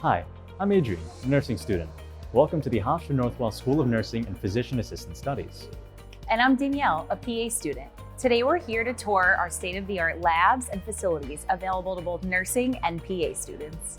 Hi, I'm Adrian, a nursing student. Welcome to the Hofstra Northwell School of Nursing and Physician Assistant Studies. And I'm Danielle, a PA student. Today we're here to tour our state-of-the-art labs and facilities available to both nursing and PA students.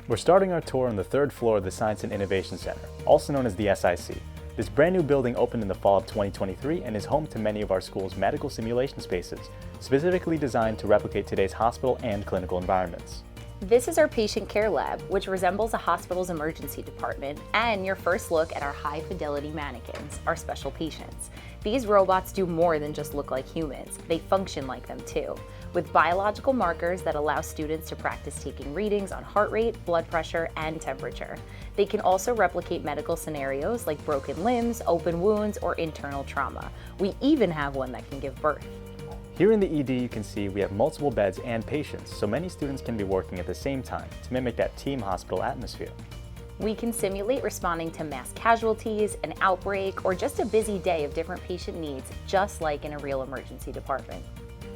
We're starting our tour on the third floor of the Science and Innovation Center, also known as the SIC. This brand new building opened in the fall of 2023 and is home to many of our school's medical simulation spaces, specifically designed to replicate today's hospital and clinical environments. This is our patient care lab, which resembles a hospital's emergency department, and your first look at our high-fidelity mannequins, our special patients. These robots do more than just look like humans. They function like them too, with biological markers that allow students to practice taking readings on heart rate, blood pressure, and temperature. They can also replicate medical scenarios like broken limbs, open wounds, or internal trauma. We even have one that can give birth. Here in the ED, you can see we have multiple beds and patients, so many students can be working at the same time to mimic that team hospital atmosphere. We can simulate responding to mass casualties, an outbreak, or just a busy day of different patient needs, just like in a real emergency department.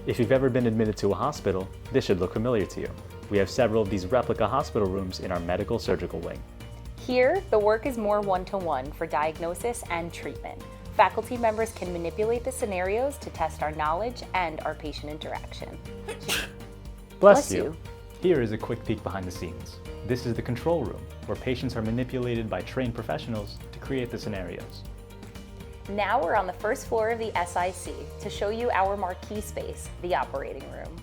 If you've ever been admitted to a hospital, this should look familiar to you. We have several of these replica hospital rooms in our medical surgical wing. Here, the work is more one-to-one for diagnosis and treatment. Faculty members can manipulate the scenarios to test our knowledge and our patient interaction. Bless you. Here is a quick peek behind the scenes. This is the control room, where patients are manipulated by trained professionals to create the scenarios. Now we're on the first floor of the SIC to show you our marquee space, the operating room.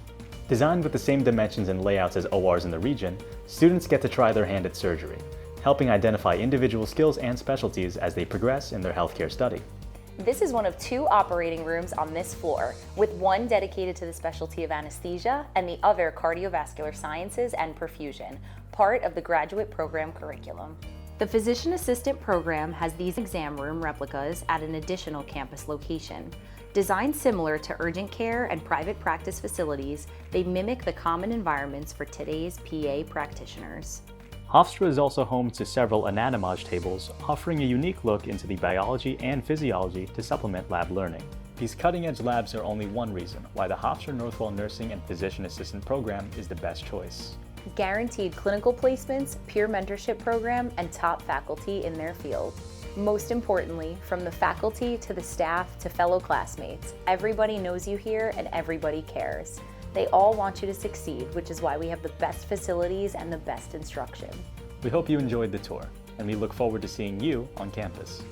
Designed with the same dimensions and layouts as ORs in the region, students get to try their hand at surgery, helping identify individual skills and specialties as they progress in their healthcare study. This is one of two operating rooms on this floor, with one dedicated to the specialty of anesthesia and the other cardiovascular sciences and perfusion, part of the graduate program curriculum. The physician assistant program has these exam room replicas at an additional campus location. Designed similar to urgent care and private practice facilities, they mimic the common environments for today's PA practitioners. Hofstra is also home to several anatomage tables, offering a unique look into the biology and physiology to supplement lab learning. These cutting-edge labs are only one reason why the Hofstra Northwell Nursing and Physician Assistant program is the best choice. Guaranteed clinical placements, peer mentorship program, and top faculty in their field. Most importantly, from the faculty to the staff to fellow classmates, everybody knows you here and everybody cares. They all want you to succeed, which is why we have the best facilities and the best instruction. We hope you enjoyed the tour, and we look forward to seeing you on campus.